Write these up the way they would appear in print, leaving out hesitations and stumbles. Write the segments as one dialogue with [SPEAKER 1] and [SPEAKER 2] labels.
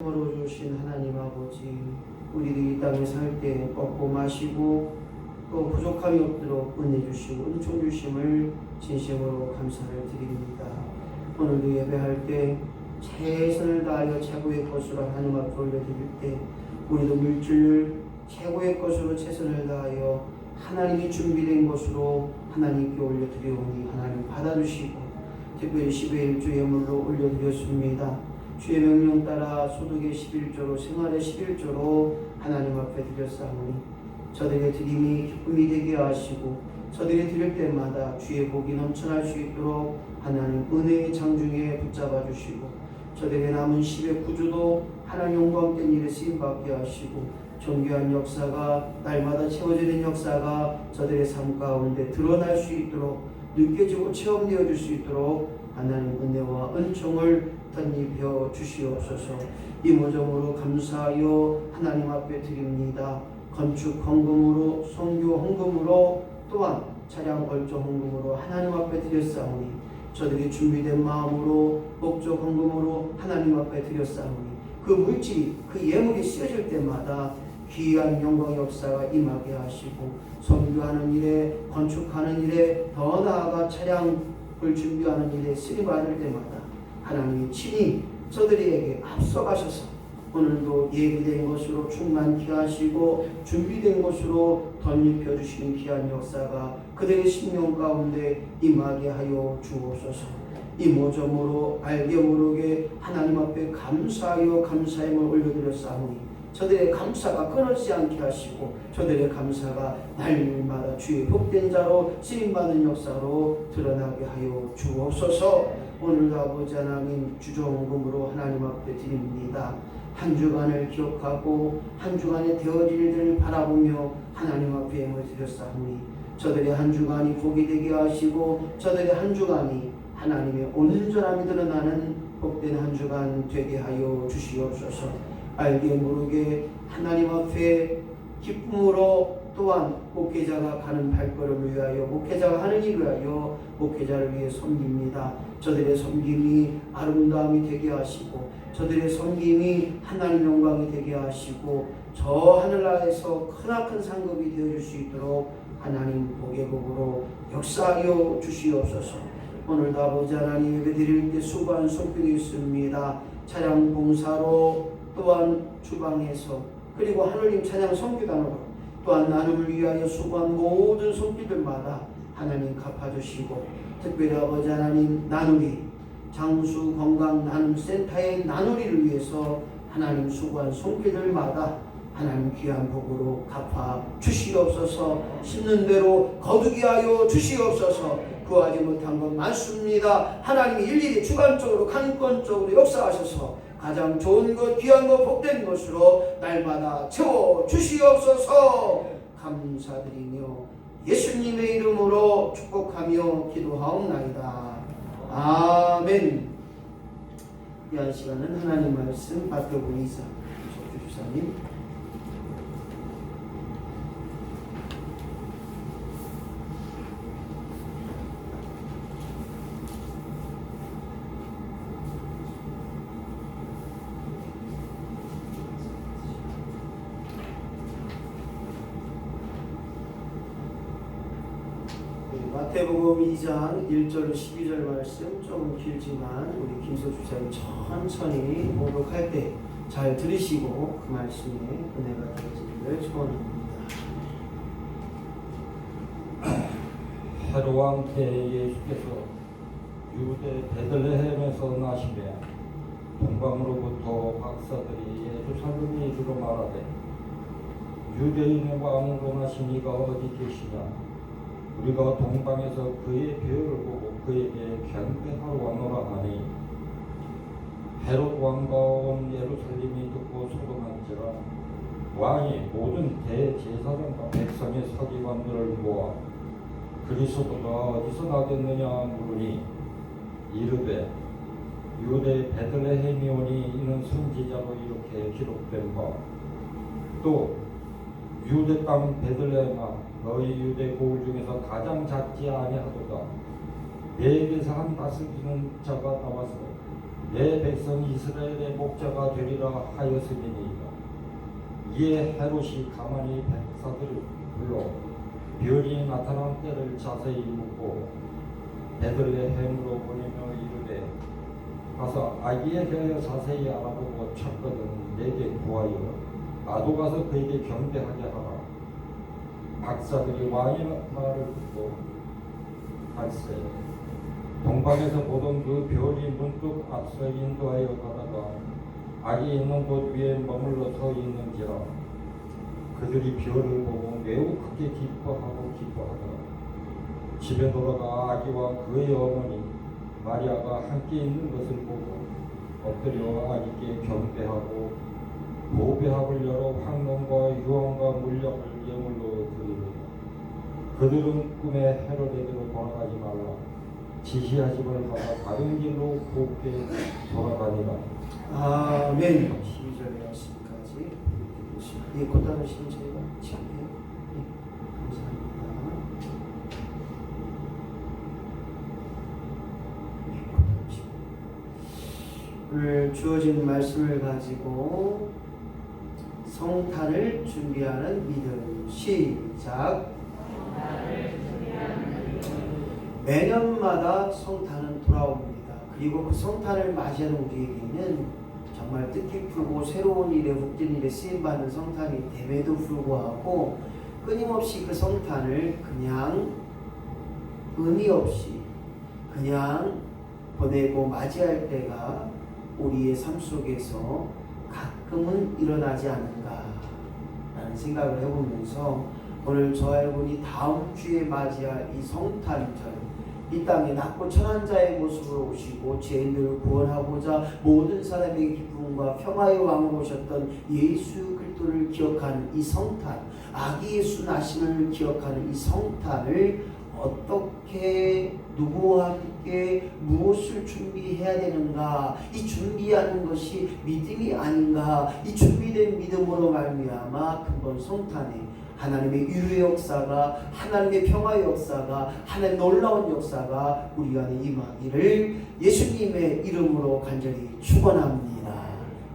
[SPEAKER 1] 으로 주신 하나님 아버지, 우리들이 이 땅에 살 때 먹고 마시고 또 부족함이 없도록 은혜 주시고 은총 주심을 진심으로 감사를 드립니다. 오늘도 예배할 때 최선을 다하여 최고의 것으로 하나님 앞에 올려드릴 때 우리도 물질 최고의 것으로 최선을 다하여 하나님이 준비된 것으로 하나님께 올려드리오니 하나님 받아주시고, 특별히 10회 1주 예물로 올려드렸습니다. 주의 명령 따라 소득의 11조로 생활의 11조로 하나님 앞에 드렸사오니 저들의 드림이 기쁨이 되게 하시고 저들이 드릴 때마다 주의 복이 넘쳐날 수 있도록 하나님 은혜의 장중에 붙잡아 주시고, 저들의 남은 10의 구주도 하나님 영광된 일에 쓰임받게 하시고 존귀한 역사가 날마다 채워지는 역사가 저들의 삶 가운데 드러날 수 있도록 느껴지고 체험되어 줄 수 있도록 하나님 은혜와 은총을 덧입혀 주시옵소서. 이 모종으로 감사하여 하나님 앞에 드립니다. 건축 헌금으로, 선교 헌금으로, 또한 차량 벌조 헌금으로 하나님 앞에 드렸사오니 저들이 준비된 마음으로 목적 헌금으로 하나님 앞에 드렸사오니 그 물질이, 그 예물이 쓰여질 때마다 귀한 영광 역사가 임하게 하시고 선교하는 일에, 건축하는 일에, 더 나아가 차량을 준비하는 일에 쓰임받을 때마다 하나님이 친히 저들에게 앞서가셔서 오늘도 예비된 것으로 충만케 하시고 준비된 것으로 덧입혀 주시는 귀한 역사가 그들의 심령 가운데 임하게 하여 주옵소서. 이 모점으로 알게 모르게 하나님 앞에 감사하여 감사함을 올려드렸사오니 저들의 감사가 끊어지지 않게 하시고 저들의 감사가 날마다 주의 복된 자로 쓰임받는 역사로 드러나게 하여 주옵소서. 오늘도 아버지 하나님 주정금으로 하나님 앞에 드립니다. 한 주간을 기억하고 한 주간의 되어질 일들을 바라보며 하나님 앞에 예물 드렸사오니 저들의 한 주간이 복이 되게 하시고 저들의 한 주간이 하나님의 온전함이 드러나는 복된 한 주간 되게 하여 주시옵소서. 알게 모르게 하나님 앞에 기쁨으로 또한 목회자가 가는 발걸음을 위하여, 목회자가 하는 일을 위하여 목회자를 위해 섬깁니다. 저들의 섬김이 아름다움이 되게 하시고 저들의 섬김이 하나님 영광이 되게 하시고 저 하늘나라에서 크나큰 상급이 되어줄 수 있도록 하나님 복의 복으로 역사하여 주시옵소서. 오늘도 아버지 하나님 예배 드릴 때 수고한 손길이 있습니다. 차량 봉사로, 또한 주방에서, 그리고 하늘님 찬양 선교단으로, 또한 나눔을 위하여 수고한 모든 손길들마다 하나님 갚아주시고, 특별히 아버지 하나님 나누리, 장수 건강 나눔 센터의 나누리를 위해서 하나님 수고한 손길들마다 하나님 귀한 복으로 갚아 주시옵소서. 심는 대로 거두게 하여 주시옵소서. 구하지 못한 것 많습니다. 하나님이 일일이 주관적으로 강권적으로 역사하셔서 가장 좋은 것, 귀한 것, 복된 것으로 날마다 채워 주시옵소서. 감사드리며 예수님의 이름으로 축복하며 기도하옵나이다. 아멘. 이 한 시간은 하나님 말씀 마태복음 2장 조주 주사님 마태복음 2장 1절 12절 말씀 좀 길지만 우리 김석 주사님 천천히 목록할 때 잘 들으시고 그 말씀에 은혜가 되어지기를 축원합니다.
[SPEAKER 2] 헤롯 때 예수께서 유대 베들레헴에서 나시매 동방으로부터 박사들이 예루살렘에 이르러 말하되 유대인의 왕으로 나신 이가 어디 계시냐? 우리가 동방에서 그의 배를 보고 그에게 경배하러 왔노라 하니 헤롯 왕과 온 예루살렘이 듣고 소동한지라 왕이 모든 대제사장과 백성의 서기관들을 모아 그리스도가 어디서 나겠느냐 물으니 이르되 유대 베들레헴이 오니 이는 선지자로 이렇게 기록된 바 또 유대 땅 베들레헴아 너희 유대 고을 중에서 가장 작지 아니하도다. 내게서 한 다스리는 자가 나와서 내 백성 이스라엘의 목자가 되리라 하였음이니이다. 이에 헤롯이 가만히 백사들을 불러 별이 나타난 때를 자세히 묻고 베들레헴으로 보내며 이르되 가서 아기에 대하여 자세히 알아보고 찾거든 내게 구하여 나도 가서 그에게 경배하게 하라. 박사들이 왕의 말을 듣고 갈새 동방에서 보던 그 별이 문득 앞서 인도하여 가다가 아기 있는 곳 위에 머물러 서 있는지라. 그들이 별을 보고 매우 크게 기뻐하더라. 집에 돌아가 아기와 그의 어머니 마리아가 함께 있는 것을 보고 엎드려 아기께 경배하고 보배합을 열어 황금과 유황과 물약을 예물로 드립니다. 그들은 꿈에 헤로데대로 돌아가지 말라. 지시하심을 받아 다른 길로 곱게 돌아가니라.
[SPEAKER 1] 아멘. 12절의 말씀까지 예, 곧다른 시간 저희가 참여해요. 예, 감사합니다. 예, 곧다른 시간. 오늘 주어진 말씀을 가지고 성탄을 준비하는 믿음. 시작. 매년마다 성탄은 돌아옵니다. 그리고 그 성탄을 맞이하는 우리에게는 정말 뜻깊고 새로운 일에 복된 일에 쓰임받는 성탄이 됨에도 불구하고 끊임없이 그 성탄을 그냥 의미 없이 그냥 보내고 맞이할 때가 우리의 삶 속에서 가끔은 일어나지 않는가 라는 생각을 해보면서 오늘 저와 여러분이 다음 주에 맞이할 이 성탄절, 이 땅에 낮고 천한 자의 모습으로 오시고 죄인들을 구원하고자 모든 사람에게 기쁨과 평화의 왕으로 오셨던 예수 그리스도를 기억하는 이 성탄, 아기 예수 나심을 기억하는 이 성탄을 어떻게 누구와 함께 무엇을 준비해야 되는가, 이 준비하는 것이 믿음이 아닌가, 이 준비된 믿음으로 말미암아 근본 성탄에 하나님의 위로의 역사가, 하나님의 평화의 역사가, 하나님의 놀라운 역사가 우리 안에 임하기를 예수님의 이름으로 간절히 축원합니다.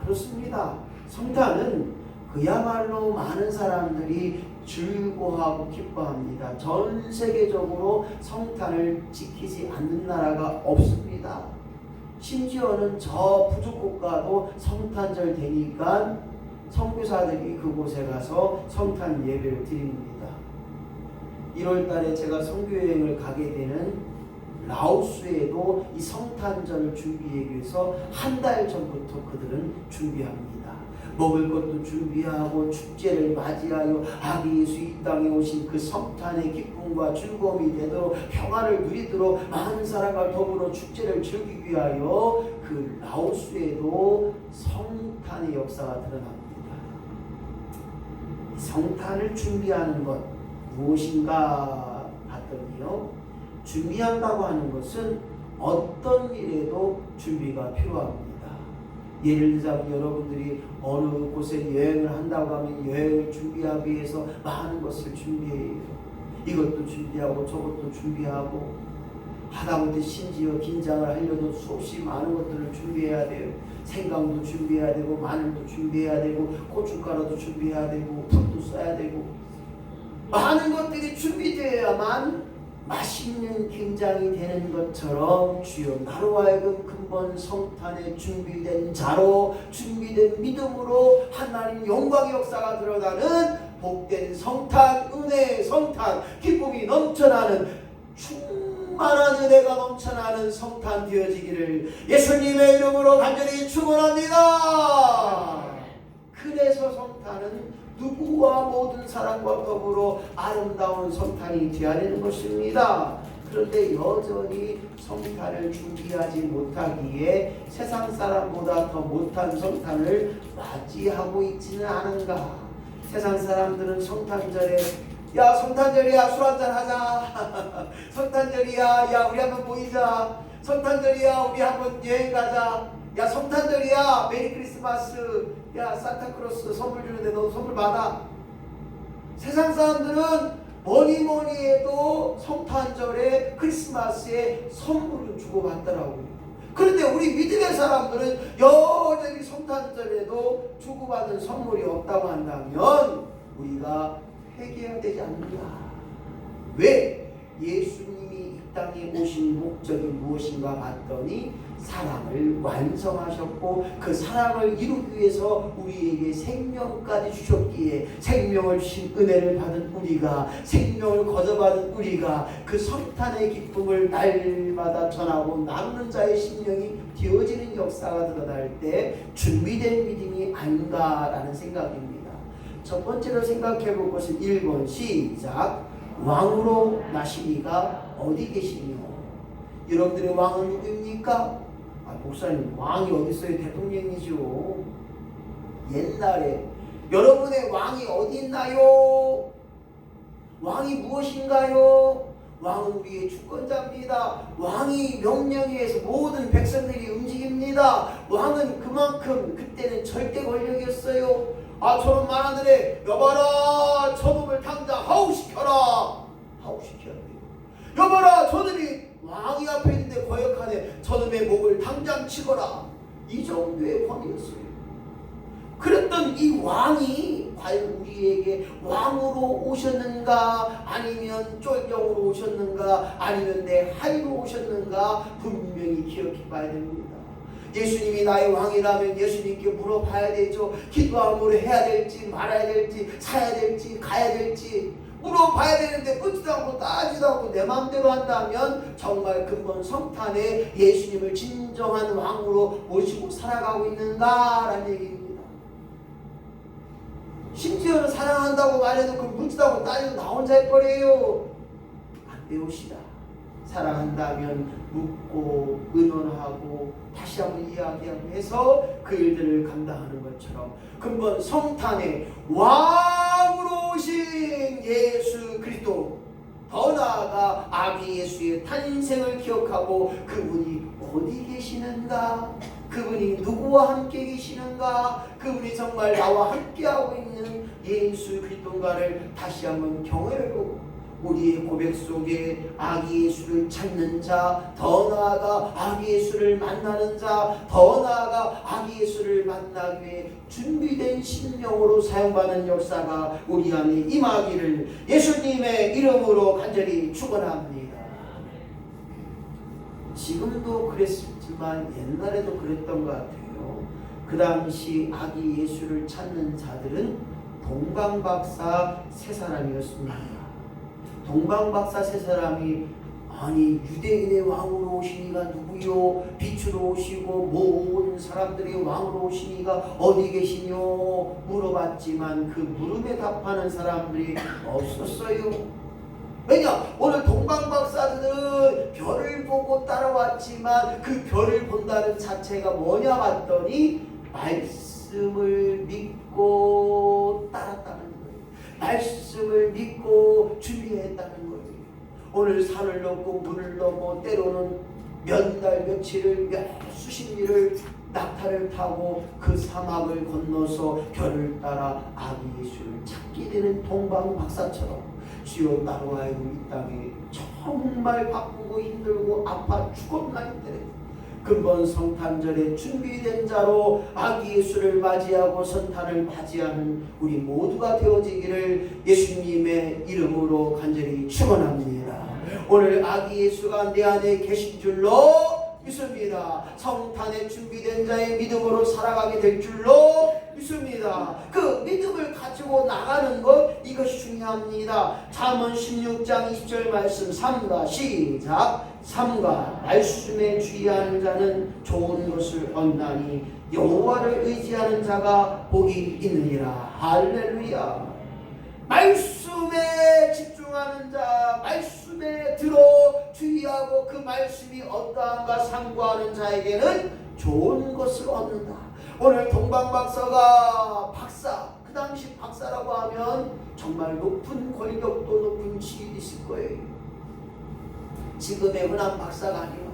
[SPEAKER 1] 그렇습니다. 성탄은 그야말로 많은 사람들이 즐거워하고 기뻐합니다. 전 세계적으로 성탄을 지키지 않는 나라가 없습니다. 심지어는 저 부족 국가도 성탄절 되니까 선교사들이 그곳에 가서 성탄 예배를 드립니다. 1월 달에 제가 선교여행을 가게 되는 라오스에도 이 성탄절을 준비하기 위해서 한 달 전부터 그들은 준비합니다. 먹을 것도 준비하고 축제를 맞이하여 아기 예수 이 땅에 오신 그 성탄의 기쁨과 즐거움이 되도록 평화를 누리도록 많은 사람과 더불어 축제를 즐기기 위하여 그 라오스에도 성탄의 역사가 드러납니다. 성탄을 준비하는 것 무엇인가 봤더니요, 준비한다고 하는 것은 어떤 일에도 준비가 필요합니다. 예를 들자면 여러분들이 어느 곳에 여행을 한다고 하면 여행을 준비하기 위해서 많은 것을 준비해요. 이것도 준비하고 저것도 준비하고 하다못해 심지어 긴장을 하려도 수없이 많은 것들을 준비해야 돼요. 생강도 준비해야 되고 마늘도 준비해야 되고 고춧가루도 준비해야 되고 풀도 써야 되고 많은 것들이 준비되어야만 맛있는 김장이 되는 것처럼 주여 나로 하여금 근본 성탄에 준비된 자로 준비된 믿음으로 하나님 영광의 역사가 드러나는 복된 성탄, 은혜의 성탄, 기쁨이 넘쳐나는 충만한 은혜가 넘쳐나는 성탄 되어지기를 예수님의 이름으로 간절히 축원합니다. 그래서 성탄은 누구와 모든 사람과 더불어 아름다운 성탄이 되어야 되는 것입니다. 그런데 여전히 성탄을 준비하지 못하기에 세상 사람보다 더 못한 성탄을 맞이하고 있지는 않은가. 세상 사람들은 성탄절에 야 성탄절이야 술 한잔 하자. 성탄절이야 야 우리 한번 모이자. 성탄절이야 우리 한번 여행 가자. 야 성탄절이야 메리 크리스마스. 야 산타크로스 선물 주는데 너도 선물 받아. 세상 사람들은 뭐니 해도 성탄절에 크리스마스에 선물을 주고받더라고요. 그런데 우리 믿음의 사람들은 여전히 성탄절에도 주고받은 선물이 없다고 한다면 우리가 회개해야 되지 않는가? 왜? 예수님이 이 땅에 오신 목적이 무엇인가 봤더니 사랑을 완성하셨고 그 사랑을 이루기 위해서 우리에게 생명까지 주셨기에 생명을 주신 은혜를 받은 우리가 생명을 거저받은 우리가 그 성탄의 기쁨을 날마다 전하고 남는 자의 심령이 되어지는 역사가 드러날 때 준비된 믿음이 아닌가라는 생각입니다. 첫 번째로 생각해 볼 것은 1번 시작. 왕으로 나시니가 어디 계시뇨? 여러분들의 왕은 누구입니까? 목사님, 왕이 어디 있어요? 대통령이죠. 옛날에 여러분의 왕이 어디 있나요? 왕이 무엇인가요? 왕은 우리의 주권자입니다. 왕이 명령에 의해서 모든 백성들이 움직입니다. 왕은 그만큼 그때는 절대 권력이었어요. 저놈 말하더래. 여봐라, 저놈을 당장 하우시켜라. 하우시켜야 돼요. 여봐라, 저놈이 왕이 앞에 있는데 거역하네. 저놈의 목을 당장 치거라. 이 정도의 권위였어요. 그랬던 이 왕이 과연 우리에게 왕으로 오셨는가, 아니면 쫄병으로 오셨는가, 아니면 내 하인으로 오셨는가, 분명히 기억해 봐야 됩니다. 예수님이 나의 왕이라면 예수님께 물어봐야 되죠. 기도함으로 해야 될지 말아야 될지 사야 될지 가야 될지 물어봐야 되는데 묻지도 않고 따지도 않고 내 마음대로 한다면 정말 근본 성탄에 예수님을 진정한 왕으로 모시고 살아가고 있는가라는 얘기입니다. 심지어는 사랑한다고 말해도 그 묻지도 않고 따지도 나 혼자 해버려요. 안 배우시다. 사랑한다면 묻고 의논하고 다시 한번 이야기하고 해서 그 일들을 감당하는 것처럼 근본 성탄에 왕으로 오신 예수 그리스도, 더 나아가 아기 예수의 탄생을 기억하고 그분이 어디 계시는가, 그분이 누구와 함께 계시는가, 그분이 정말 나와 함께하고 있는 예수 그리스도인가를 다시 한번 경험해보고 우리의 고백 속에 아기 예수를 찾는 자, 더 나아가 아기 예수를 만나는 자, 더 나아가 아기 예수를 만나기 위해 준비된 심령으로 사용받는 역사가 우리 안에 임하기를 예수님의 이름으로 간절히 축원합니다. 지금도 그랬지만 옛날에도 그랬던 것 같아요. 그 당시 아기 예수를 찾는 자들은 동방박사 세 사람이었습니다. 동방박사 세 사람이 아니 유대인의 왕으로 오시니가 누구요? 빛으로 오시고 모든 사람들이 왕으로 오시니가 어디 계시뇨? 물어봤지만 그 물음에 답하는 사람들이 없었어요. 왜냐? 오늘 동방박사들은 별을 보고 따라왔지만 그 별을 본다는 자체가 뭐냐 봤더니 말씀을 믿고 따랐다는 거예요. 말씀을 믿고 준비했다는 거예요. 오늘 산을 넘고 물을 넘어 때로는 몇 달 며칠을 수십 일을 낙타를 타고 그 사막을 건너서 별을 따라 아기 예수를 찾게 되는 동방박사처럼 주여 나로 하여금 이 땅에 정말 바쁘고 힘들고 아파 죽었나이 때에 근본 성탄절에 준비된 자로 아기 예수를 맞이하고 성탄을 맞이하는 우리 모두가 되어지기를 예수님의 이름으로 간절히 축원합니다. 오늘 아기 예수가 내 안에 계신 줄로 믿습니다. 성탄에 준비된 자의 믿음으로 살아가게 될 줄로 믿습니다. 그 믿음을 가지고 나가는 것, 이것이 중요합니다. 잠언 16장 20절 말씀 3가 시작. 삼가 말씀에 주의하는 자는 좋은 것을 얻나니 여호와를 의지하는 자가 복이 있느니라. 할렐루야. 말씀에 집중하는 자, 말씀에 들어 주의하고 그 말씀이 어떠한가 상고하는 자에게는 좋은 것을 얻는다. 오늘 동방박사가 박사, 그 당시 박사라고 하면 정말 높은 권력도 높은 지위도 있을 거예요. 지금의 흔한 박사가 아니에요.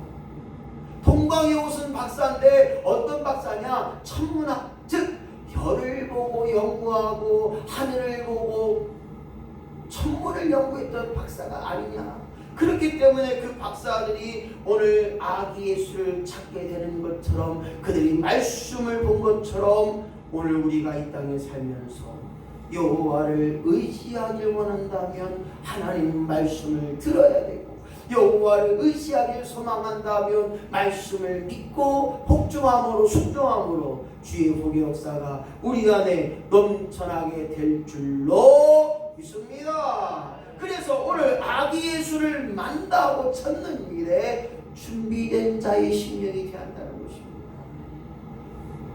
[SPEAKER 1] 동방에 오신 박사인데 어떤 박사냐? 천문학, 즉 별을 보고 연구하고 하늘을 보고 천문을 연구했던 박사가 아니냐. 그렇기 때문에 그 박사들이 오늘 아기 예수를 찾게 되는 것처럼 그들이 말씀을 본 것처럼 오늘 우리가 이 땅에 살면서 여호와를 의지하길 원한다면 하나님 말씀을 들어야 되고, 여호와를 의지하길 소망한다면 말씀을 믿고 복종함으로 순종함으로 주의 복의 역사가 우리 안에 넘쳐나게 될 줄로 믿습니다. 그래서 오늘 아기 예수를 만나고 찾는 일에 준비된 자의 심령이 되어야 한다는 것입니다.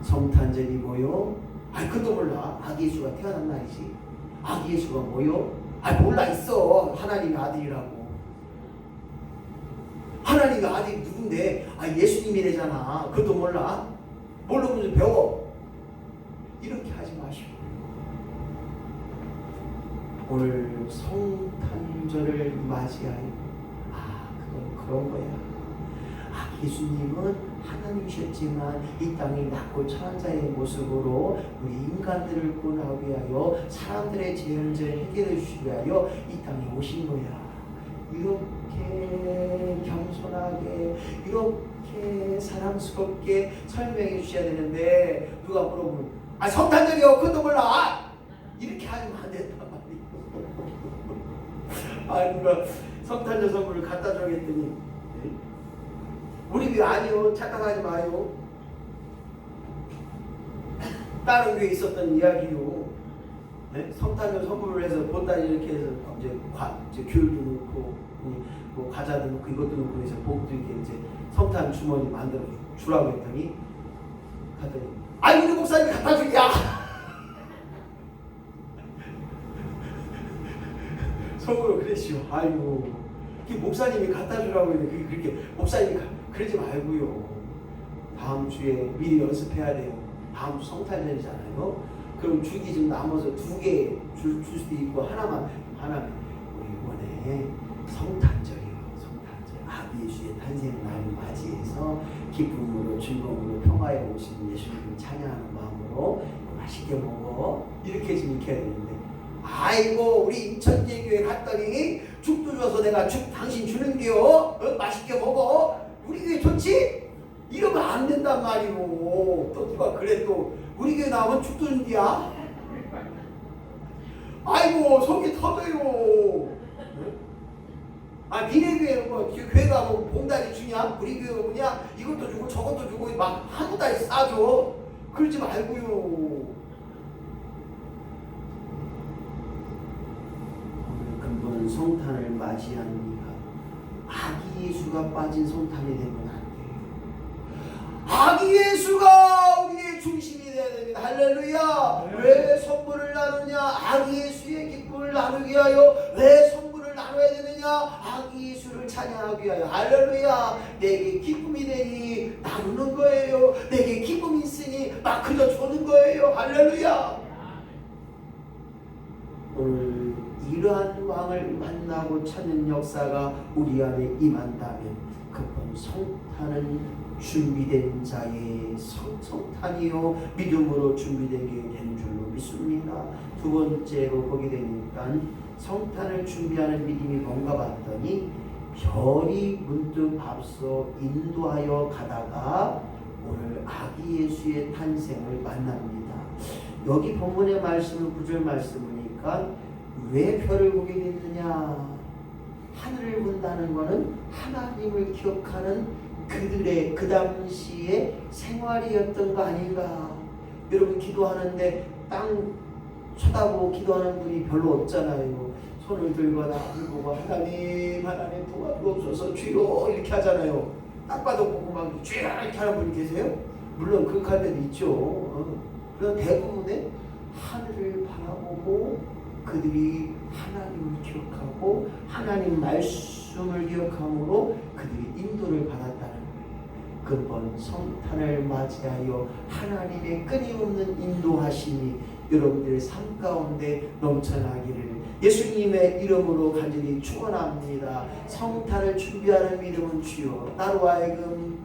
[SPEAKER 1] 성탄절이고요. 그것도 몰라. 아기 예수가 태어난 날이지. 아기 예수가 뭐요? 몰라 있어. 하나님의 아들이라고. 하나님의 아들이 누군데? 예수님이래잖아. 그것도 몰라. 모르면 배워. 이렇게 하지 마시고 오늘 성탄절을 맞이하여 그건 그런 거야. 예수님은 하나님이셨지만 이 땅에 낮고 천한 자의 모습으로 우리 인간들을 구원하기 위하여 사람들의 죄 문제를 해결해 주시기 위하여 이 땅에 오신 거야. 이렇게 겸손하게 이렇게 사랑스럽게 설명해 주셔야 되는데 누가 물어보면 성탄절이요 그것도 몰라 이렇게 하면 안 된단 말이에요. 누가 성탄절 선물을 갖다 주겠더니 우리 교회 아니요. 착각하지 마요. 다른 교회에 있었던 이야기요. 네? 성탄절 선물을 해서 보따리 이렇게 해서 이제 귤도 넣고 뭐 과자도 넣고 이것도 넣고 해서 복도 이렇게 이제 성탄 주머니 만들어 주라고 했더니 우리 목사님이 갖다 줄게야. 속으로 그랬시오. 그게 목사님이 갖다 주라고 했는데 그게 그렇게 목사님이 그러지 말고요. 다음 주에 미리 연습해야 돼요. 다음 주 성탄절이잖아요. 그럼 주기 좀 남아서 2개 줄 수도 있고 하나만 우리 이번에 성탄절이요. 성탄절 아기 예수의 탄생 날을 맞이해서 기쁨으로 즐거움으로 평화에 오신 예수님을 찬양하는 마음으로 맛있게 먹어 이렇게 좀 익혀야 되는데 우리 인천제교회 갔더니 죽도 줘서 내가 죽 당신 주는게요. 맛있게 먹어. 우리 교회 좋지? 이러면 안 된단 말이오. 또 누가 그래 또 우리 교회 나오면 죽도 준디야? 속이 터져요. 니네 교회는 교회 가면 봉다리 주냐? 우리 교회 뭐냐? 이것도 주고 저것도 주고 막 한 달에 싸줘. 그러지 말고요. 근본 성탄을 맞이한 우리가 아기 예수가 빠진 성탄이 되면 안 돼요. 아기 예수가 우리의 중심이 되어야 됩니다. 할렐루야. 왜 선물을 나누냐? 아기 예수의 기쁨을 나누기 위하여. 왜 선물을 나눠야 되느냐? 아기 예수를 찬양하기 위하여. 할렐루야. 내게 기쁨이 되니 나누는 거예요. 내게 기쁨이 있으니 막 그저 주는 거예요. 할렐루야. 오늘 이러한 왕을 만나고 찾는 역사가 우리 안에 임한다면 그건 성탄은 준비된 자의 성탄이요 믿음으로 준비되게 되는 줄로 믿습니다. 두 번째로 보게 되니까 성탄을 준비하는 믿음이 뭔가 봤더니 별이 문득 앞서 인도하여 가다가 오늘 아기 예수의 탄생을 만납니다. 여기 본문의 말씀은 9절 말씀이니까 왜 별을 보게 됐느냐? 하늘을 본다는 것은 하나님을 기억하는 그들의 그 당시의 생활이었던 거 아닌가? 여러분 기도하는데 땅 쳐다보고 기도하는 분이 별로 없잖아요. 손을 들고 하나님 보고 하나님 도와주옵소서 주여 이렇게 하잖아요. 딱 봐도 보고 막 주여 이렇게 하는 분이 계세요? 물론 그렇게 할 때도 있죠. 그런 대부분의 하늘을 바라보고 그들이 하나님을 기억하고 하나님 말씀을 기억함으로 그들이 인도를 받았다는 거예요. 근본 성탄을 맞이하여 하나님의 끊임없는 인도하심이 여러분들의 삶 가운데 넘쳐나기를 예수님의 이름으로 간절히 축원합니다. 성탄을 준비하는 믿음은 주여 나로 하여금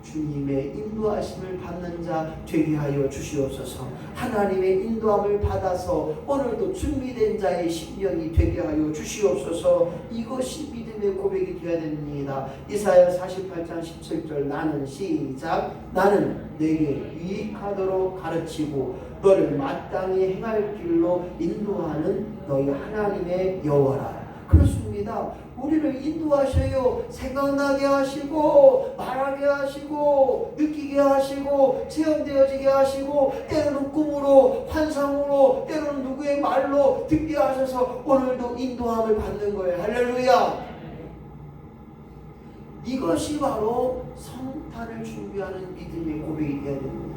[SPEAKER 1] 주님의 인도하심을 받는 자 되게 하여 주시옵소서. 하나님의 인도함을 받아서 오늘도 준비된 자의 심령이 되게 하여 주시옵소서. 이것이 믿음의 고백이 되어야 됩니다. 이사야 48장 17절 나는 시작 나는 내게 유익하도록 가르치고 너를 마땅히 행할 길로 인도하는 너희 하나님의 여호와라. 그렇습니다. 우리를 인도하셔요. 생각나게 하시고 말하게 하시고 느끼게 하시고 체험되어지게 하시고 때로는 꿈으로 환상으로 때로는 누구의 말로 듣게 하셔서 오늘도 인도함을 받는 거예요. 할렐루야. 이것이 바로 성탄을 준비하는 믿음의 고백이 되어야 됩니다.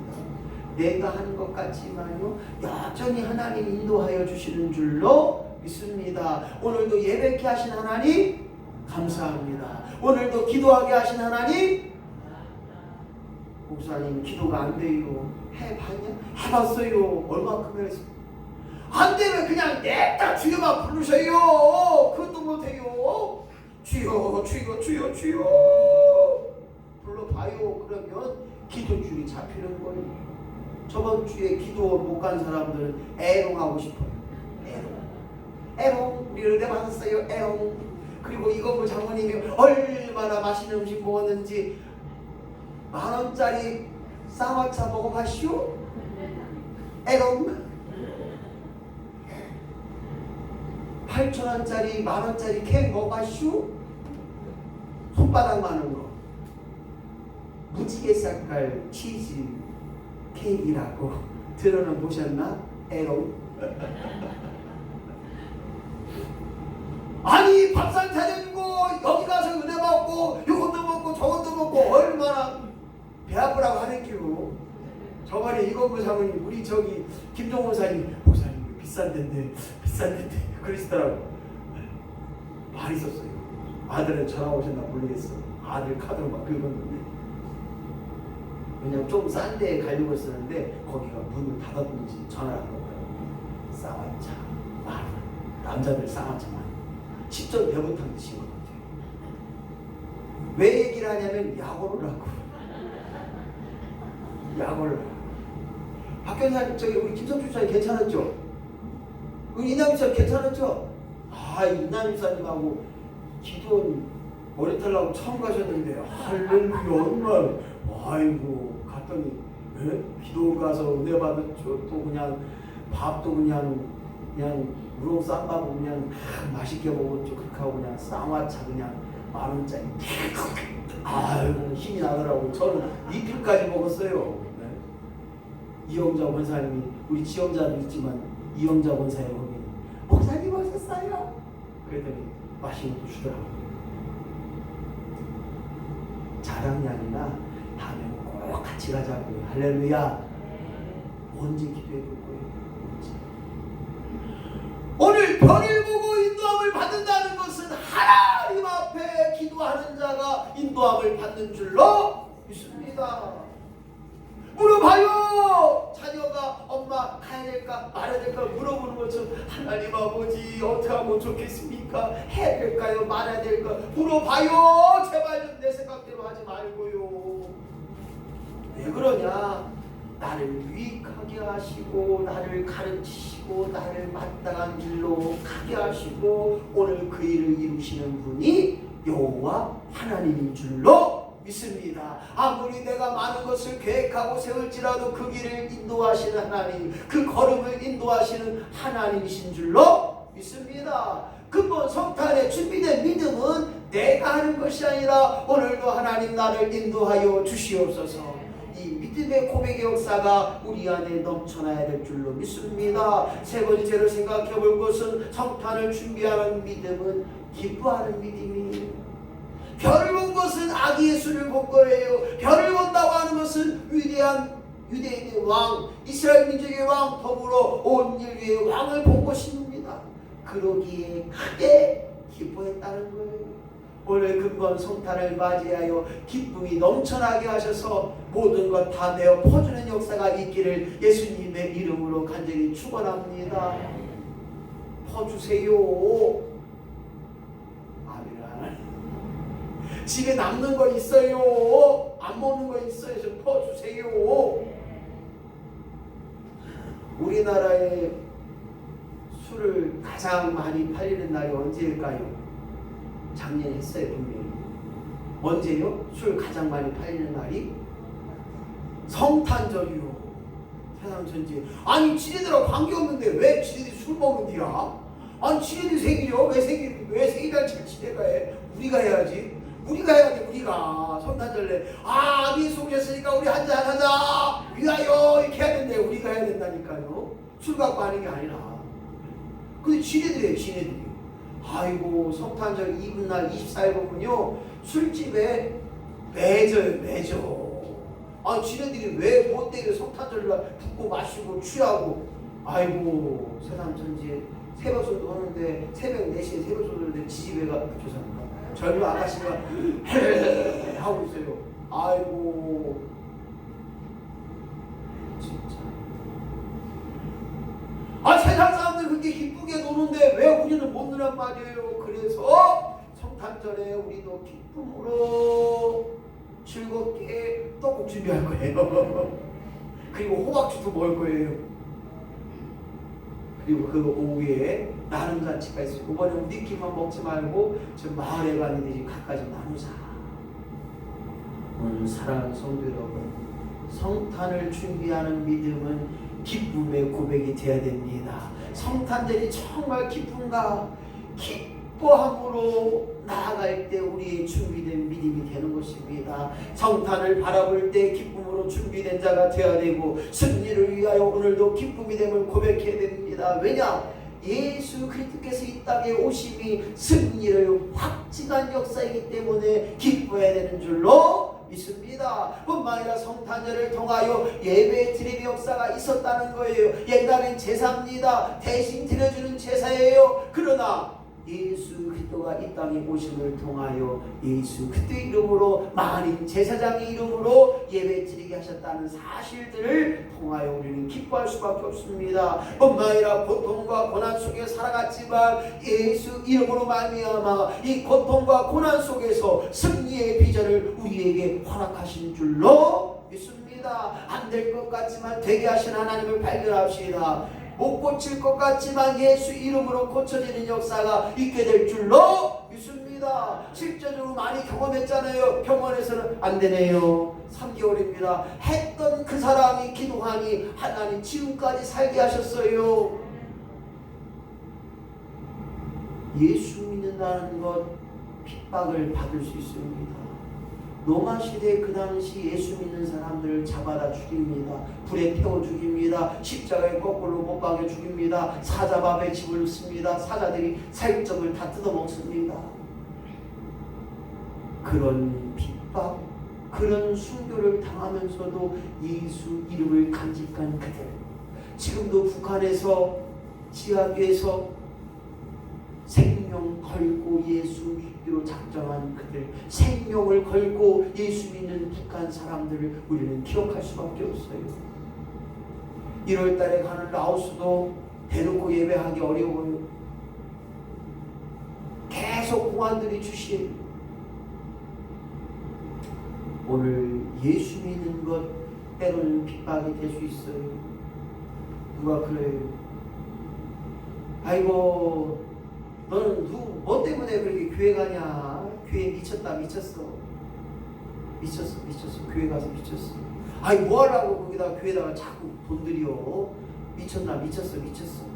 [SPEAKER 1] 내가 하는 것 같지만요 여전히 하나님 인도하여 주시는 줄로 믿습니다. 오늘도 예배케 하신 하나님 감사합니다. 오늘도 기도하게 하신 하나님 목사님 기도가 안 돼요. 해봤냐? 해봤어요. 얼마큼 했어? 안 되면 그냥 냅다 주여만 부르세요. 그것도 못해요. 주여 주여 주여 주여 불러봐요. 그러면 기도줄이 잡히는 거예요. 저번 주에 기도 못 간 사람들은 애롱하고 싶어요. 애롱 우리 은혜 받았어요. 애롱. 그리고 이건물 장모님이 얼마나 맛있는 음식 먹었는지 10,000원짜리 쌍화차 먹어봤슈? 애롱. 8,000원짜리 10,000원짜리 케이크 먹어봤슈? 손바닥 많은 거 무지개 색깔 치즈 케이크라고 들어는 보셨나? 에롱. 아니 밥상 차려주고 여기 가서 은혜 받고 이것도 먹고 저것도 먹고 얼마나 배 아프라고 하는 기로. 저번에 이건부 사모님 우리 저기 김종원 사님 목사님 비싼 데인데 그러시더라고. 많이 썼어요. 아들은 전화 오셨나 모르겠어. 아들 카드로 막 긁었는데 왜냐면 좀 싼 데에 가려고 했었는데 거기가 문을 닫았는지 전화를 안 받더라고요. 쌍화차 만원. 남자들 쌍화차 만원. 10전 배부탕 드신 것 같아요. 왜 얘기를 하냐면 약오를 하고 약오를 하고. 박현사님 저기 우리 김성주 사님 괜찮았죠? 우리 이남희사님 괜찮았죠? 아 이남희사님하고 기도원 머리털라고 처음 가셨는데 할렐루야 정말 아이고 갔더니 기도 가서 은혜 받았죠. 또 그냥 밥도 그냥 우럭 쌈밥 그냥 맛있게 먹었죠. 그렇게 하고 그냥 쌍화차 그냥 10,000원짜리 아이고 힘이 나더라고. 저는 리필까지 먹었어요. 이영자 원사님이 우리 지영자도 있지만 이영자 원사님 거기 목사님 오셨어요? 그랬더니 맛있는 거 주더라고요. 자랑이 아니라 다음에 꼭 같이 가자고요. 할렐루야. 언제 기도해 볼 거예요? 언제? 오늘 별을 보고 인도함을 받는다는 것은 하나님 앞에 기도하는 자가 인도함을 받는 줄로 믿습니다. 물어봐요. 자녀가 엄마 가야 될까 말아야 될까 물어보는 것처럼 하나님 아버지 어떻게 하면 좋겠습니까? 해야 될까요? 말아야 될까? 물어봐요. 제발 내 생각대로 하지 말고요. 왜 그러냐? 나를 유익하게 하시고 나를 가르치시고 나를 마땅한 길로 가게 하시고 오늘 그 일을 이루시는 분이 여호와 하나님인 줄로 믿습니다. 아무리 내가 많은 것을 계획하고 세울지라도 그 길을 인도하시는 하나님, 그 걸음을 인도하시는 하나님이신 줄로 믿습니다. 근본 성탄에 준비된 믿음은 내가 하는 것이 아니라 오늘도 하나님 나를 인도하여 주시옵소서. 이 믿음의 고백의 역사가 우리 안에 넘쳐나야 될 줄로 믿습니다. 세 번째로 생각해 볼 것은 성탄을 준비하는 믿음은 기뻐하는 믿음이에요. 별을 본 것은 아기 예수를 본 거예요. 별을 본다고 하는 것은 위대한 유대인의 왕, 이스라엘 민족의 왕, 더불어 온 인류의 왕을 본 것입니다. 그러기에 크게 기뻐했다는 거예요. 오늘 근본 성탄을 맞이하여 기쁨이 넘쳐나게 하셔서 모든 것 다 내어 퍼주는 역사가 있기를 예수님의 이름으로 간절히 축원합니다. 퍼주세요. 집에 남는 거 있어요. 안 먹는 거 있어요. 좀 퍼주세요. 우리나라에 술을 가장 많이 팔리는 날이 언제일까요? 작년에 했어요, 분명히. 언제요? 술 가장 많이 팔리는 날이? 성탄절이요. 세상 전체. 아니 지네들하고 관계없는데 왜 지네들이 술 먹는디야? 아니 지네들 생일이요? 왜 생일잔치를 지네가 해? 우리가 해야지. 우리가 해야 돼. 우리가 성탄절에 예수 오셨으니까 우리 한잔 하자 위하여 이렇게 해야 된대. 우리가 해야 된다니까요. 술 갖고 하는 게 아니라. 근데 지네들이 해요. 지네들이. 아이고 성탄절 이브날 24일 보면요 술집에 매져요. 지네들이 왜 못되게 성탄절날 붓고 마시고 취하고. 아이고 세상 천지에 새벽송도 하는데 새벽 4시에 새벽송도 하는데 지집애가 죄송합니다. 젊은 아가씨가 하고 있어요. 아이고 진짜. 세상 사람들 그렇게 기쁘게 노는데 왜 우리는 못 노란 말이에요. 그래서 성탄절에 우리도 기쁨으로 즐겁게 떡국 준비할 거예요. 그리고 호박죽도 먹을 거예요. 그리고 그 오후에 나눔잔치가 있어요. 이번에 우리끼리만 먹지 말고 저 마을에 가는 데지 각가지 나누자. 오늘 사랑하는 성도 여러분, 성탄을 준비하는 믿음은 기쁨의 고백이 되어야 됩니다. 성탄절이 정말 기쁜가? 기뻐함으로 나아갈 때 우리의 준비된 믿음이 되는 것입니다. 성탄을 바라볼 때 기쁨으로 준비된 자가 되어야 되고 승리를 위하여 오늘도 기쁨이 됨을 고백해야 됩니다. 왜냐? 예수 그리스도께서 이 땅에 오심이 승리를 확증한 역사이기 때문에 기뻐해야 되는 줄로 믿습니다. 뿐만 아니라 성탄절을 통하여 예배 드림의 역사가 있었다는 거예요. 옛날엔 제사입니다. 대신 드려주는 제사예요. 그러나 예수 그리스도가 이 땅에 오심을 통하여 예수 그리스도의 이름으로 만인 제사장의 이름으로 예배 드리게 하셨다는 사실들을 통하여 우리는 기뻐할 수밖에 없습니다. 뿐만 아니라 고통과 고난 속에 살아갔지만 예수 이름으로 말미암아 이 고통과 고난 속에서 승리의 비전을 우리에게 허락하신 줄로 믿습니다. 안 될 것 같지만 되게 하신 하나님을 발견합시다. 못 고칠 것 같지만 예수 이름으로 고쳐지는 역사가 있게 될 줄로 믿습니다. 실제적으로 많이 경험했잖아요. 병원에서는 안 되네요. 3개월입니다. 했던 그 사람이 기도하니 하나님 지금까지 살게 하셨어요. 예수 믿는다는 것 핍박을 받을 수 있습니다. 로마 시대 그 당시 예수 믿는 사람들을 잡아다 죽입니다. 불에 태워 죽입니다. 십자가에 거꾸로 못 박여 죽입니다. 사자밥에 집을 씁니다. 사자들이 살점을 다 뜯어먹습니다. 그런 핍박, 그런 순교를 당하면서도 예수 이름을 간직한 그들, 지금도 북한에서 지하교에서 생명 걸고 예수 믿기로 작정한 그들, 생명을 걸고 예수 믿는 북한 사람들을 우리는 기억할 수밖에 없어요. 1월달에 가는 라오스도 대놓고 예배하기 어려워요. 계속 공안들이 주시에요. 오늘 예수 믿는 것 때로는 핍박이 될 수 있어요. 누가 그래요? 아이고 너는 뭐 때문에 그렇게 교회 가냐? 교회 미쳤어. 교회 가서 미쳤어. 아이 뭐 하려고 거기다 교회다가 자꾸 돈 들여. 미쳤어.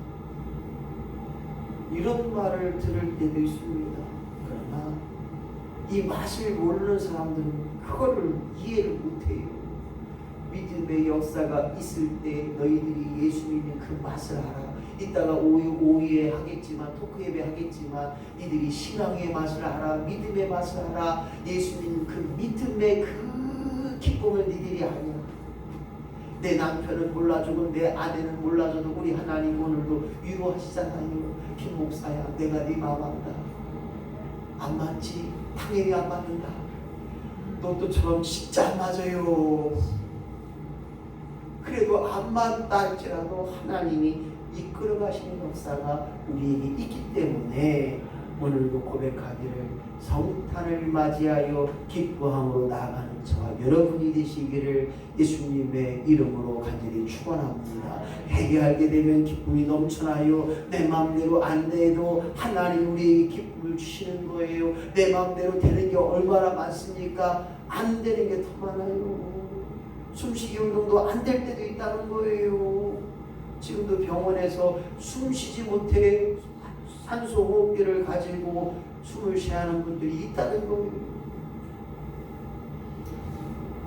[SPEAKER 1] 이런 말을 들을 때도 있습니다. 그러나 이 맛을 모르는 사람들은 그거를 이해를 못해요. 믿음의 역사가 있을 때 너희들이 예수 믿는 그 맛을 알아. 이따가 오후에 하겠지만 토크 예배 하겠지만 니들이 신앙의 맛을 알아. 믿음의 맛을 알아. 예수 믿는 그 믿음의 그 기쁨을 니들이 아냐. 내 남편은 몰라주고 내 아내는 몰라줘도 우리 하나님 오늘도 위로하시잖아요. 김 목사야 내가 네 마음 안다. 안 맞지? 당연히 안 맞는다. 너도처럼 진짜 안 맞아요. 그래도 안 맞다 할지라도 하나님이 이끌어 가시는 역사가 우리에게 있기 때문에 오늘도 고백하기를 성탄을 맞이하여 기뻐함으로 나아가는 저와 여러분이 되시기를 예수님의 이름으로 간절히 축원합니다. 회개하게 되면 기쁨이 넘쳐나요. 내 마음대로 안 돼도 하나님 우리에게 기쁨을 주시는 거예요. 내 마음대로 되는 게 얼마나 많습니까? 안 되는 게 더 많아요. 숨쉬기 운동도 안 될 때도 있다는 거예요. 지금도 병원에서 숨쉬지 못해 산소 호흡기를 가지고 숨을 쉬하는 분들이 있다는 거예요.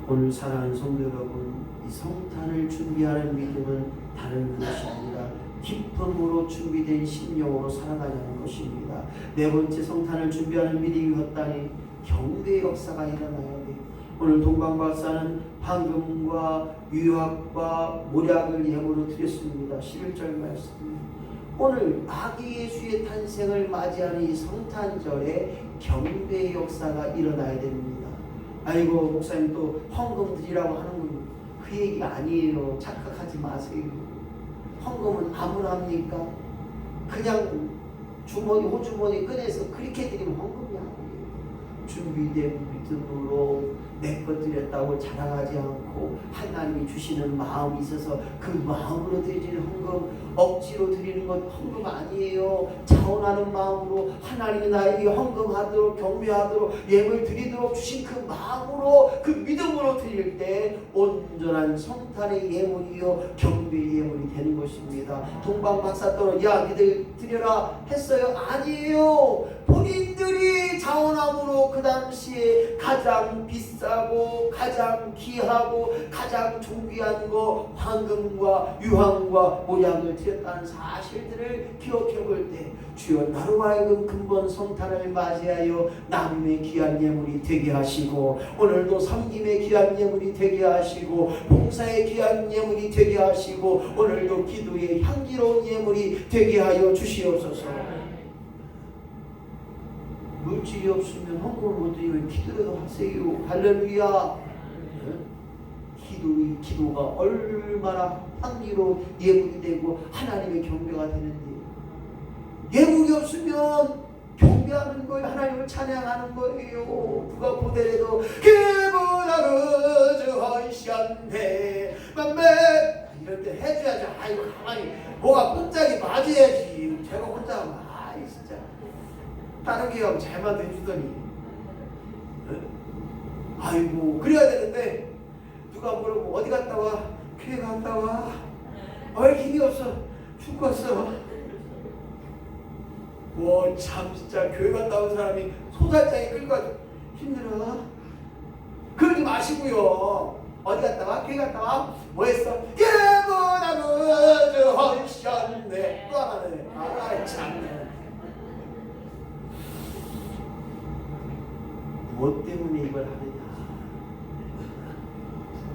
[SPEAKER 1] 오늘 사랑하는 성도 여러분, 이 성탄을 준비하는 믿음은 다른 것이 아니라 기쁨으로 준비된 심령으로 살아가자는 것입니다. 네 번째, 성탄을 준비하는 믿음이 었다니 경배의 역사가 일어나야 돼. 오늘 동방박사는 황금과 유학과 모략을 예물로 드렸습니다. 11절 말씀. 오늘 아기 예수의 탄생을 맞이하는 이 성탄절에 경배의 역사가 일어나야 됩니다. 아이고 목사님 또 헌금 드리라고 하는군요. 그 얘기 아니에요. 착각하지 마세요. 헌금은 아무나 합니까? 그냥 주머니 호주머니 꺼내서 그렇게 드리면 헌금이 아니에요. 준비된 믿음으로 내 것 드렸다고 자랑하지 않고 하나님이 주시는 마음이 있어서 그 마음으로 드리는 헌금, 억지로 드리는 건 헌금 아니에요. 자원하는 마음으로 하나님이 나에게 헌금하도록 경배하도록 예물 드리도록 주신 그 마음으로 그 믿음으로 드릴 때 온전한 성탄의 예물이요 경배의 예물이 되는 것입니다. 동방박사또는 야 니들 드려라 했어요? 아니에요. 본인들이 자원함으로 그 당시에 가장 비싸고 가장 귀하고 가장 존귀한 거 황금과 유황과 모략을 드렸다는 사실들을 기억해 볼 때 주여 나로 하여금 근본 성탄을 맞이하여 나눔의 귀한 예물이 되게 하시고 오늘도 섬김의 귀한 예물이 되게 하시고 봉사의 귀한 예물이 되게 하시고 오늘도 기도의 향기로운 예물이 되게 하여 주시옵소서. 물질이 없으면 헌금을 못 드리면 기도라도 하세요. 할렐루야. 기도가 얼마나 향기로 예물이 되고 하나님의 경배가 되는데 예물이 없으면 경배하는 거예요. 하나님을 찬양하는 거예요. 누가 보더라도 기분하고 저하시안네 맘매 이럴 때 해줘야지. 아이고 가만히 뭐가 꼼짝이 맞아야지. 제가 혼자 하면 아이 진짜 다른 기업 잘만 해주더니 아이고 그래야 되는데 누가 물어보고 어디 갔다 와? 교회 갔다 와. 힘이 없어. 죽겠어. 참 진짜 교회 갔다 온 사람이 소살장에 끌려가지고 힘들어. 그러지 마시고요. 어디 갔다 와? 교회 갔다 와? 뭐 했어? 예문하고 헌셨네. 또 하나네. 아이 참네. 무엇 때문에 이걸 하느냐?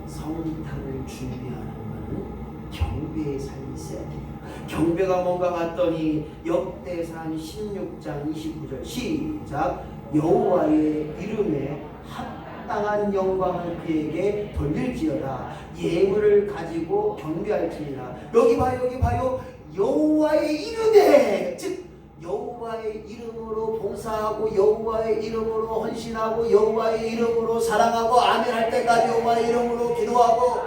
[SPEAKER 1] 성탄을 준비하는 것은 경배의 삶이 있어야 돼요. 경배가 뭔가 봤더니 역대상 16장 29절 시작. 여호와의 이름에 합당한 영광을 그에게 돌릴지어다. 예물을 가지고 경배할지니라. 여기 봐요. 여호와의 이름에, 즉 여호와의 이름으로 봉사하고 여호와의 이름으로 헌신하고 여호와의 이름으로 사랑하고 아멘 할 때까지 여호와의 이름으로 기도하고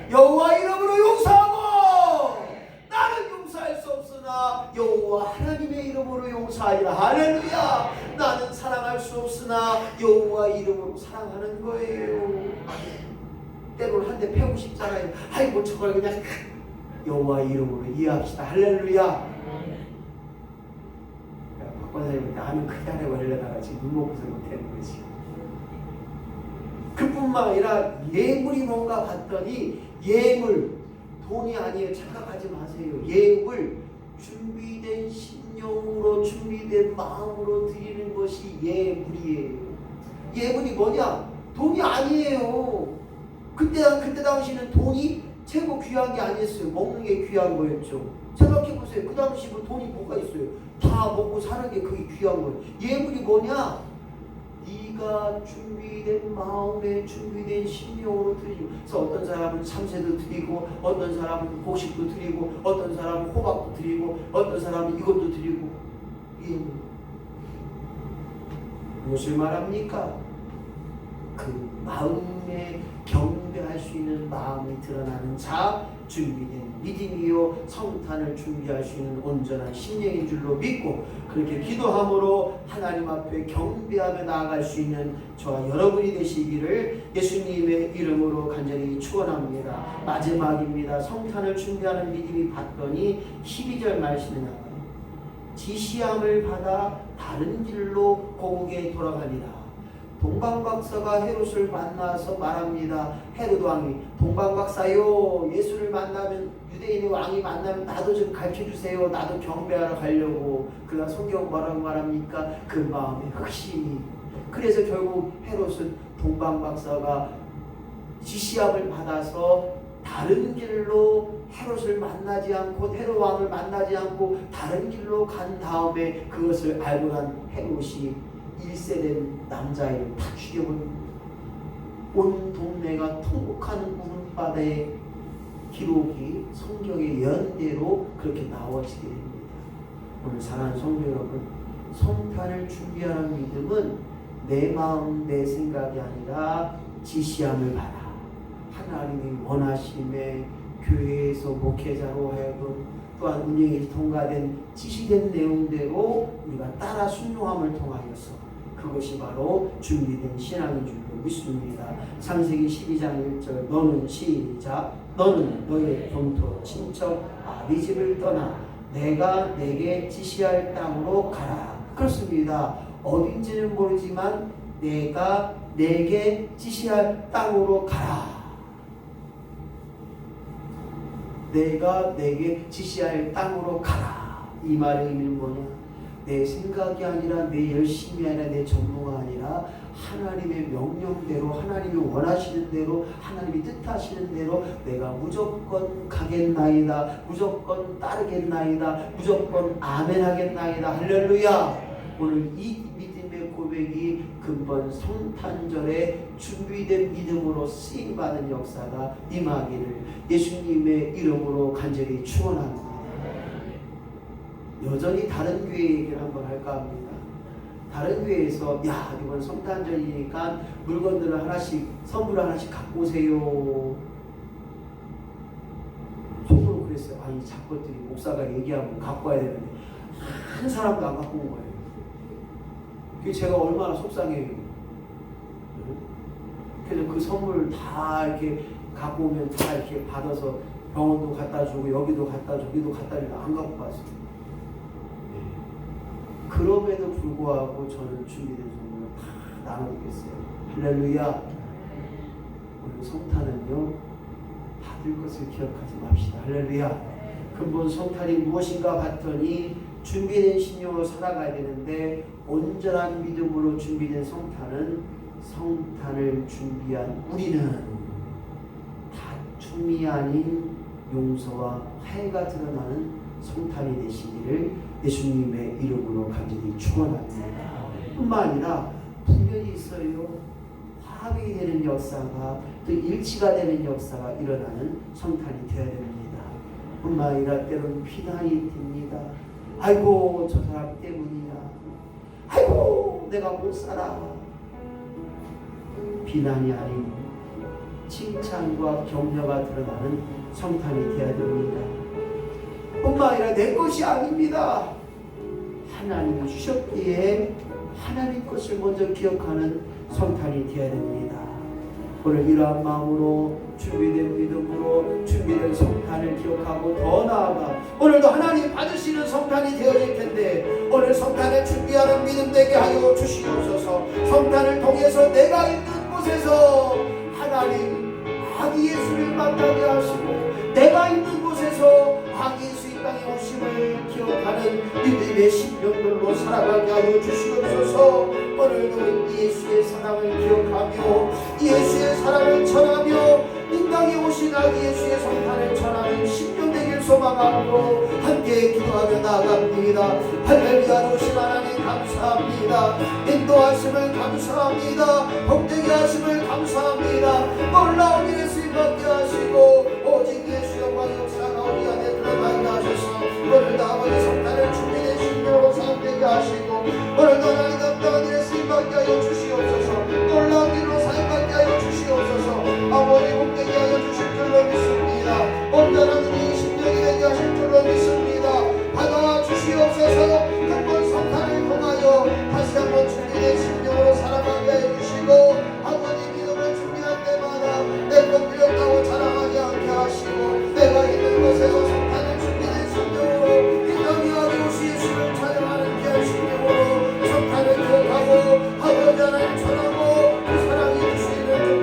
[SPEAKER 1] 여호와의 이름으로 용서하고 나는 용서할 수 없으나 여호와 하나님의 이름으로 용서하리라. 할렐루야. 나는 사랑할 수 없으나 여호와의 이름으로 사랑하는 거예요. 때로는 한 대 패고 싶잖아요. 아이고 저걸 그냥 여호와의 이름으로 이해합시다. 할렐루야. 박관사님 나는 그날에 원래다가 지금 눈 먹고서 못하는 거지. 그뿐만 아니라 예물이 뭔가 봤더니 예물 돈이 아니에요. 착각하지 마세요. 예물 준비된 신령으로 준비된 마음으로 드리는 것이 예물이에요. 예물이 뭐냐? 돈이 아니에요. 그때 당시는 돈이 최고 귀한 게 아니었어요. 먹는 게 귀한 거였죠. 생각해보세요. 그 당시 뭐 돈이 뭐가 있어요? 다 먹고 사는 게 그게 귀한 거예요. 예물이 뭐냐? 네가 준비된 마음에 준비된 심령으로 드리고. 그래서 어떤 사람은 참새도 드리고 어떤 사람은 곡식도 드리고 어떤 사람은 호박도 드리고 어떤 사람은 이것도 드리고 예물. 무엇을 말합니까? 그 마음에 경배할 수 있는 마음이 드러나는 자, 준비된 믿음이요 성탄을 준비할 수 있는 온전한 심령인 줄로 믿고 그렇게 기도함으로 하나님 앞에 경배하며 나아갈 수 있는 저와 여러분이 되시기를 예수님의 이름으로 간절히 축원합니다. 마지막입니다. 성탄을 준비하는 믿음이 받더니 12절 말씀에 나와요. 지시함을 받아 다른 길로 고국에 돌아가니라. 동방박사가 헤롯을 만나서 말합니다. 헤롯 왕이 동방박사요, 예수를 만나면 유대인의 왕이 만나면 나도 좀 가르쳐주세요. 나도 경배하러 가려고. 그가 성경 뭐라고 말합니까? 그 마음의 흑심이. 그래서 결국 헤롯은 동방박사가 지시함을 받아서 다른 길로 헤롯을 만나지 않고 헤롯 왕을 만나지 않고 다른 길로 간 다음에 그것을 알고 난 헤롯이 1세된 남자아이를 다 죽여버립니다. 온 동네가 통곡하는 울음바다의 기록이 성경의 예언대로 그렇게 나와지게 됩니다. 오늘 사랑하는 성도 여러분, 성탄을 준비하는 믿음은 내 마음 내 생각이 아니라 지시함을 받아 하나님이 원하심에 교회에서 목회자로 하여금 또한 운영에 통과된 지시된 내용대로 우리가 따라 순종함을 통하여서 그것이 바로 준비된 신앙인 줄로 믿습니다. 창세기 12장 1절 너는 시작 너는 너의 본토 친척 아비 집을 떠나 내가 내게 지시할 땅으로 가라. 그렇습니다. 어딘지는 모르지만 내가 내게 지시할 땅으로 가라. 내가 내게 지시할 땅으로 가라. 이 말의 의미는 뭐냐? 내 생각이 아니라 내 열심이 아니라 내 전무가 아니라 하나님의 명령대로 하나님이 원하시는 대로 하나님이 뜻하시는 대로 내가 무조건 가겠나이다. 무조건 따르겠나이다. 무조건 아멘 하겠나이다. 할렐루야. 오늘 이 믿음의 고백이 근본 성탄절에 준비된 믿음으로 쓰임받은 역사가 임하기를 예수님의 이름으로 간절히 축원합니다. 여전히 다른 교회 얘기를 한번 할까 합니다. 다른 교회에서 야 이번 성탄절이니까 물건들을 하나씩 선물을 하나씩 갖고 오세요. 속으로 그랬어요. 아니 자꾸들이 목사가 얘기하면 갖고 와야 되는데 한 사람도 안 갖고 온 거예요. 그게 제가 얼마나 속상해요. 그래서 그 선물 다 이렇게 갖고 오면 다 이렇게 받아서 병원도 갖다 주고 여기도 갖다 주고 여기도 갖다 주고 안 갖고 왔어요. 그럼에도 불구하고 저는 준비된 선물을 다 나눠드리겠어요. 할렐루야. 오늘 성탄은요 받을 것을 기억하지 맙시다. 할렐루야. 근본 성탄이 무엇인가 봤더니 준비된 신령으로 살아가야 되는데 온전한 믿음으로 준비된 성탄은 성탄을 준비한 우리는 다툼이 아닌 용서와 화해가 드러나는 성탄이 되시기를 예수님의 이름으로 간절히 축원합니다. 뿐만 아니라 분열이 있어요. 화합이 되는 역사가 또 일치가 되는 역사가 일어나는 성탄이 되어야 됩니다. 뿐만 아니라 때로는 비난이 됩니다. 아이고 저 사람 때문이야. 아이고 내가 못 살아. 비난이 아닌 칭찬과 격려가 드러나는 성탄이 되어야 됩니다. 뿐만 아니라 내 것이 아닙니다. 하나님이 주셨기에 하나님 것을 먼저 기억하는 성탄이 되어야 됩니다. 오늘 이러한 마음으로 준비된 믿음으로 준비된 성탄을 기억하고 더 나아가 오늘도 하나님 받으시는 성탄이 되어질 텐데 오늘 성탄을 준비하는 믿음 되게 하여 주시옵소서. 성탄을 통해서 내가 있는 곳에서 하나님 아기 예수를 만나게 하시고 내가 있는 곳에서 아기 예수 이 땅에 오심을 기억하는 믿음의 신령들로 살아가게 하여 주시옵소서. 오늘도 예수의 사랑을 기억하며 예수의 사랑을 전하며 이 땅에 오신 아기 예수의 성탄을 전하는 신령 되길 소망하고 함께 기도하며 나아갑니다. 할렐루야. 오신 하나님 감사합니다. 인도하심을 감사합니다. 복되게 하심을 감사합니다. 놀라운 일에 쓰임받게 하시고